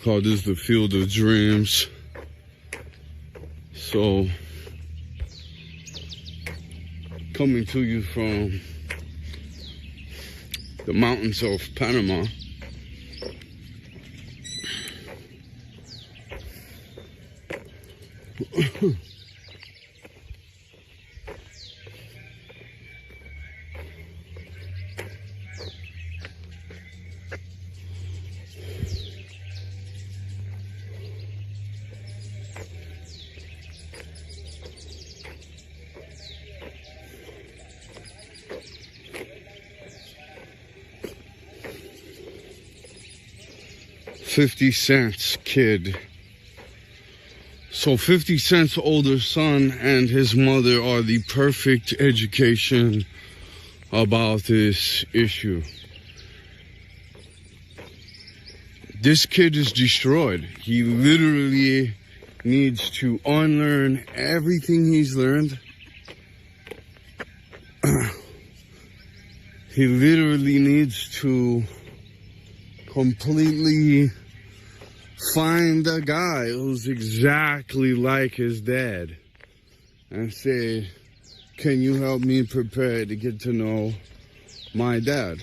call this the field of dreams. So, coming to you from the mountains of Panama. 50 Cent's kid. So 50 Cent's older son and his mother are the perfect education about this issue. This kid is destroyed. He literally needs to unlearn everything he's learned. He literally needs to completely find a guy who's exactly like his dad and say, can you help me prepare to get to know my dad?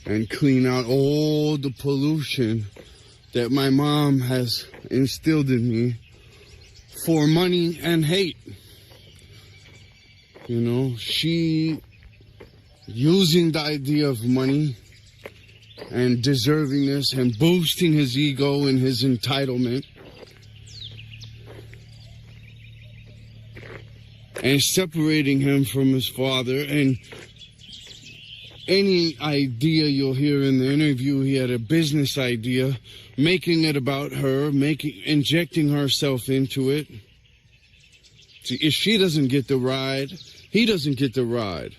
And clean out all the pollution that my mom has instilled in me for money and hate. You know, she using the idea of money and deservingness and boosting his ego and his entitlement and separating him from his father. And any idea you'll hear in the interview, he had a business idea, making it about her, injecting herself into it. See, if she doesn't get the ride, he doesn't get the ride.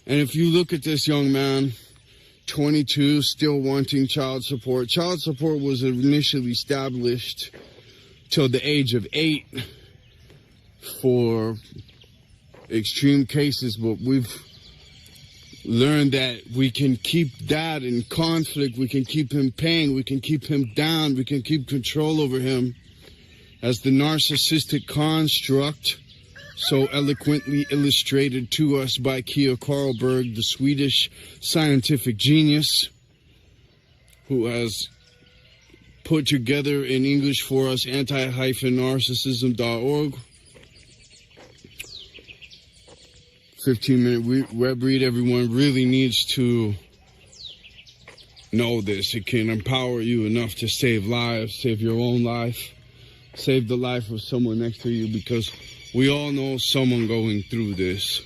And if you look at this young man, 22, still wanting child support. Child support was initially established till the age of 8 for extreme cases, but we've learned that we can keep that in conflict, we can keep him paying, we can keep him down, we can keep control over him as the narcissistic construct so eloquently illustrated to us by Kia Karlberg, the Swedish scientific genius, who has put together in English for us anti-narcissism.org. 15-minute web read. Everyone really needs to know this. It can empower you enough to save lives, save your own life, save the life of someone next to you, because we all know someone going through this.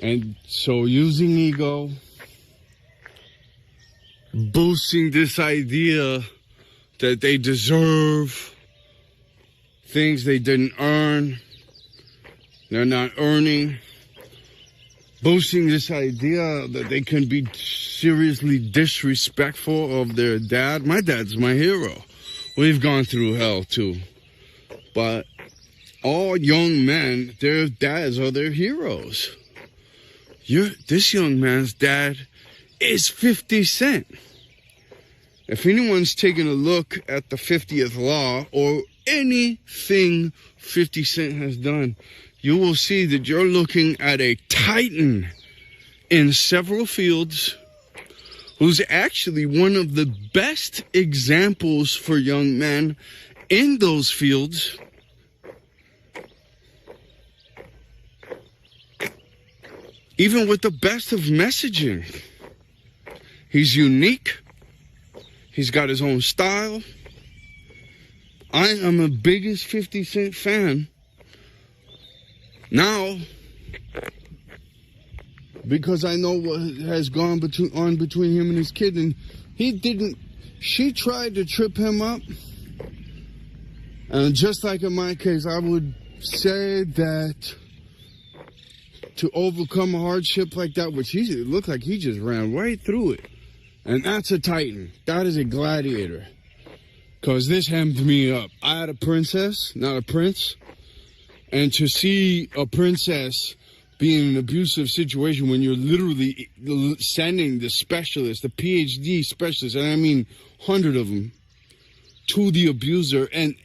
And so using ego, boosting this idea that they deserve things they didn't earn, they're not earning, boosting this idea that they can be seriously disrespectful of their dad. My dad's my hero. We've gone through hell too. But all young men, their dads are their heroes. This young man's dad is 50 Cent. If anyone's taken a look at the 50th Law or anything 50 Cent has done, you will see that you're looking at a titan in several fields who's actually one of the best examples for young men in those fields. Even with the best of messaging. He's unique. He's got his own style. I am the biggest 50 Cent fan now, because I know what has gone on between him and his kid, and she tried to trip him up. And just like in my case, I would say that to overcome a hardship like that, which it looked like he just ran right through it. And that's a titan. That is a gladiator. Because this hemmed me up. I had a princess, not a prince. And to see a princess be in an abusive situation when you're literally sending the specialist, the PhD specialist, and I mean 100 of them, to the abuser and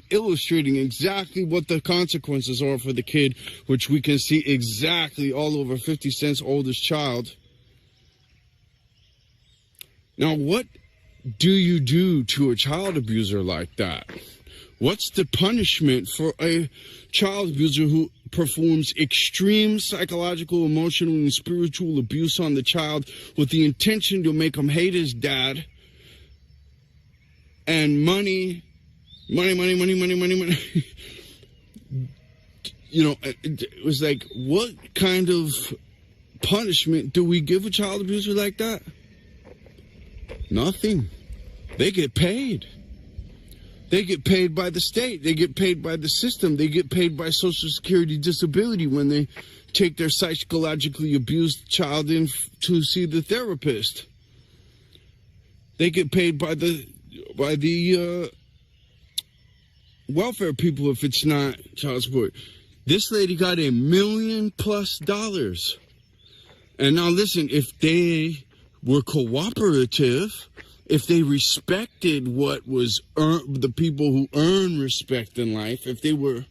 illustrating exactly what the consequences are for the kid, which we can see exactly all over 50 Cent's oldest child. Now, what do you do to a child abuser like that? What's the punishment for a child abuser who performs extreme psychological, emotional, and spiritual abuse on the child with the intention to make him hate his dad? And money. You know, it was like, what kind of punishment do we give a child abuser like that? Nothing. They get paid. They get paid by the state. They get paid by the system. They get paid by Social Security disability when they take their psychologically abused child in to see the therapist. They get paid by the welfare people if it's not child support. This lady got $1 million+. And now listen, if they were cooperative, if they respected what was the people who earn respect in life, if they were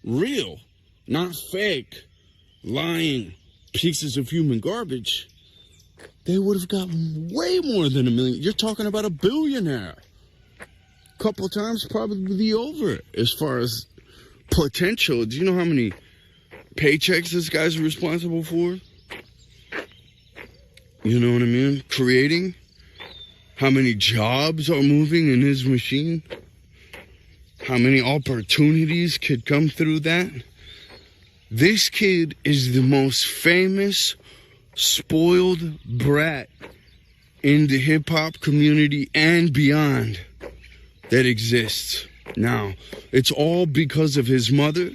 real, not fake, lying pieces of human garbage, they would have gotten way more than $1 million. You're talking about a billionaire. Couple times probably over as far as potential. Do you know how many paychecks this guy's responsible for? You know what I mean? Creating. How many jobs are moving in his machine? How many opportunities could come through that? This kid is the most famous spoiled brat in the hip-hop community and beyond that exists. Now, it's all because of his mother,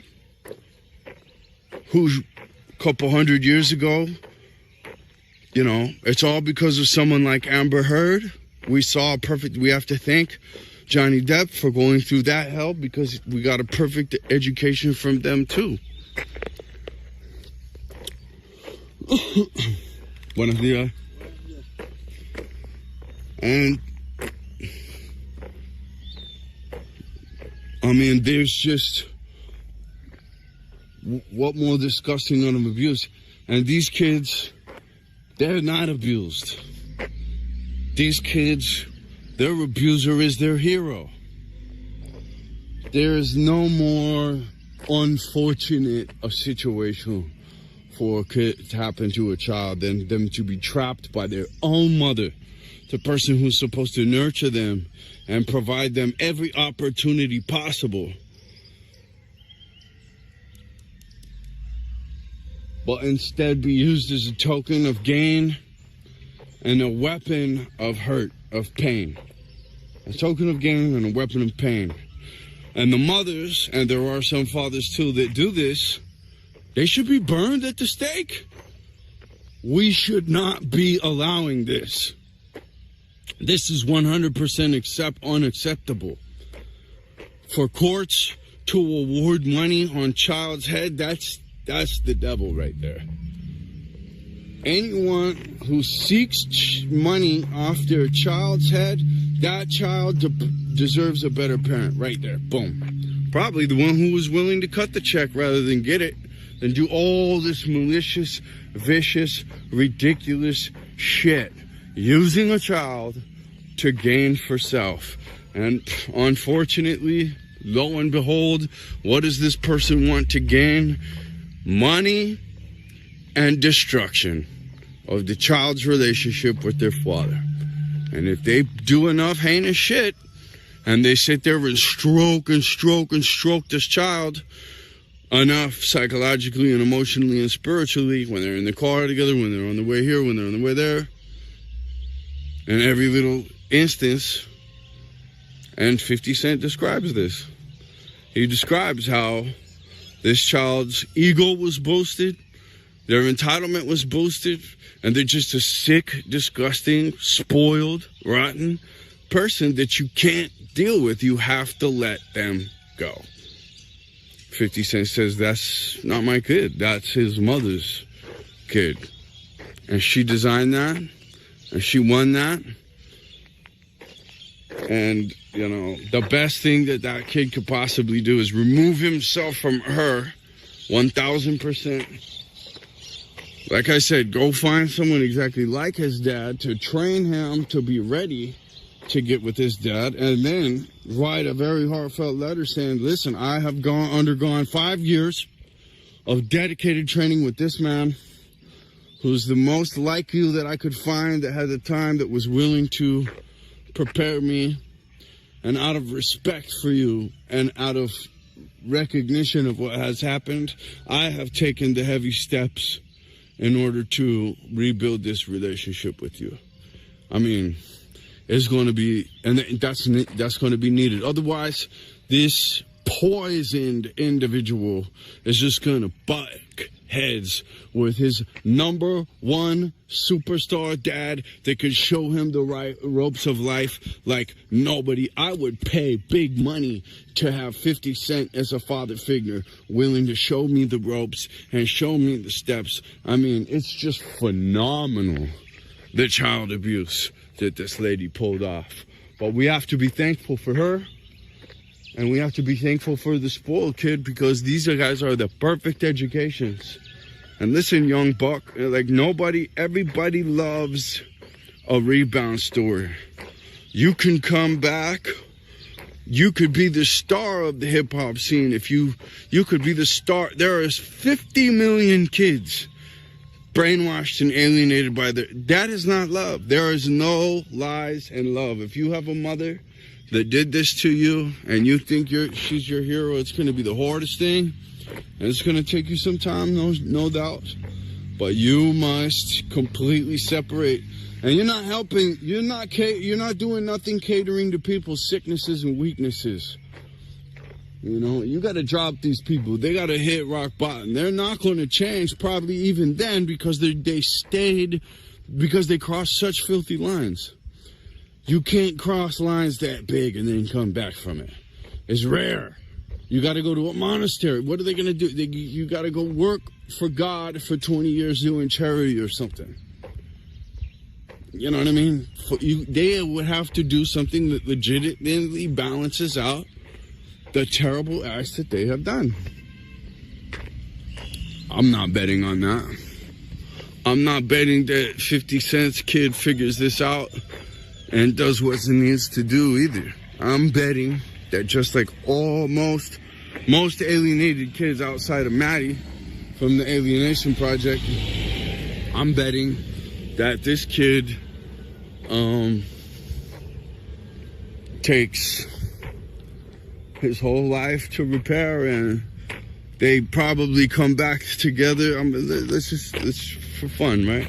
who a couple hundred years ago, you know, it's all because of someone like Amber Heard. We have to thank Johnny Depp for going through that hell, because we got a perfect education from them too. Buenos días. And I mean, there's just, what more disgusting than abuse? And these kids, they're not abused. These kids, their abuser is their hero. There is no more unfortunate a situation for a kid to happen to a child than them to be trapped by their own mother, the person who's supposed to nurture them and provide them every opportunity possible. But instead be used as a token of gain and a weapon of hurt, of pain. A token of gain and a weapon of pain. And the mothers, and there are some fathers too that do this, they should be burned at the stake. We should not be allowing this. This is 100% unacceptable. For courts to award money on child's head, that's the devil right there. Anyone who seeks money off their child's head, that child deserves a better parent right there. Boom. Probably the one who was willing to cut the check rather than get it, and do all this malicious, vicious, ridiculous shit, using a child to gain for self. And unfortunately, lo and behold, what does this person want to gain? Money and destruction of the child's relationship with their father. And if they do enough heinous shit, and they sit there and stroke this child enough psychologically and emotionally and spiritually, when they're in the car together, when they're on the way here, when they're on the way there, in every little instance. And 50 Cent describes this. He describes how this child's ego was boasted, their entitlement was boasted, and they're just a sick, disgusting, spoiled, rotten person that you can't deal with. You have to let them go. 50 Cent says, that's not my kid. That's his mother's kid. And she designed that. And she won that. And, you know, the best thing that that kid could possibly do is remove himself from her 1,000%. Like I said, go find someone exactly like his dad to train him to be ready to get with his dad, and then write a very heartfelt letter saying, listen, I have undergone 5 years of dedicated training with this man who's the most like you that I could find that had the time, that was willing to prepare me, and out of respect for you and out of recognition of what has happened, I have taken the heavy steps in order to rebuild this relationship with you. I mean, it's going to be, and that's going to be needed. Otherwise, this poisoned individual is just going to butt heads with his number one superstar dad that could show him the right ropes of life like nobody. I would pay big money to have 50 Cent as a father figure willing to show me the ropes and show me the steps. I mean, it's just phenomenal, the child abuse that this lady pulled off. But we have to be thankful for her. And we have to be thankful for the spoiled kid, because these guys are the perfect educations. And listen, young buck, like everybody loves a rebound story. You can come back. You could be the star of the hip hop scene if you could be the star. There is 50 million kids brainwashed and alienated by that is not love. There is no lies and love. If you have a mother that did this to you and you think she's your hero, it's going to be the hardest thing, and it's going to take you some time, no doubt, but you must completely separate. And you're not helping, you're not doing nothing catering to people's sicknesses and weaknesses. You know, you got to drop these people. They got to hit rock bottom. They're not going to change probably even then, because because they crossed such filthy lines. You can't cross lines that big and then come back from it. It's rare. You got to go to a monastery. What are they going to do? You got to go work for God for 20 years doing charity or something. You know what I mean? They would have to do something that legitimately balances out the terrible acts that they have done. I'm not betting on that. I'm not betting that 50 Cent's kid figures this out and does what he needs to do either. I'm betting that just like most alienated kids outside of Maddie from the Alienation Project, I'm betting that this kid takes his whole life to repair, and they probably come back together. Let's for fun, right?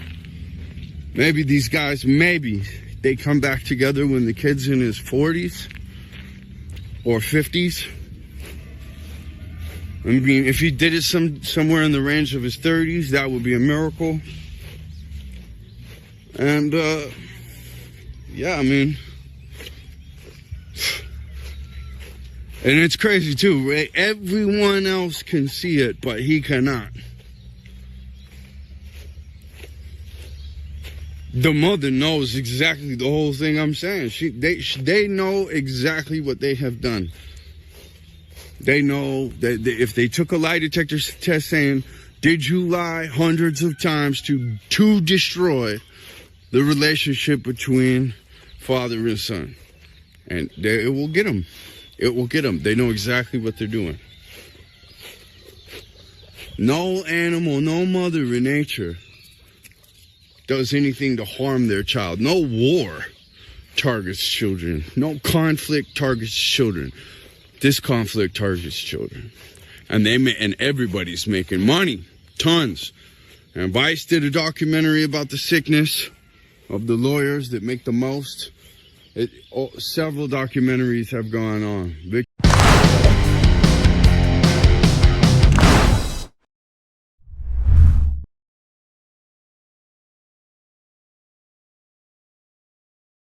Maybe these guys, they come back together when the kid's in his 40s or 50s. I mean, if he did it somewhere in the range of his 30s, that would be a miracle. And, yeah, I mean, and it's crazy too, right? Everyone else can see it, but he cannot. The mother knows exactly the whole thing I'm saying. They know exactly what they have done. They know that if they took a lie detector test saying, did you lie hundreds of times to destroy the relationship between father and son? And it will get them. It will get them. They know exactly what they're doing. No animal, no mother in nature does anything to harm their child. No war targets children. No conflict targets children. This conflict targets children. And everybody's making money. Tons. And Vice did a documentary about the sickness of the lawyers that make the most. Several documentaries have gone on.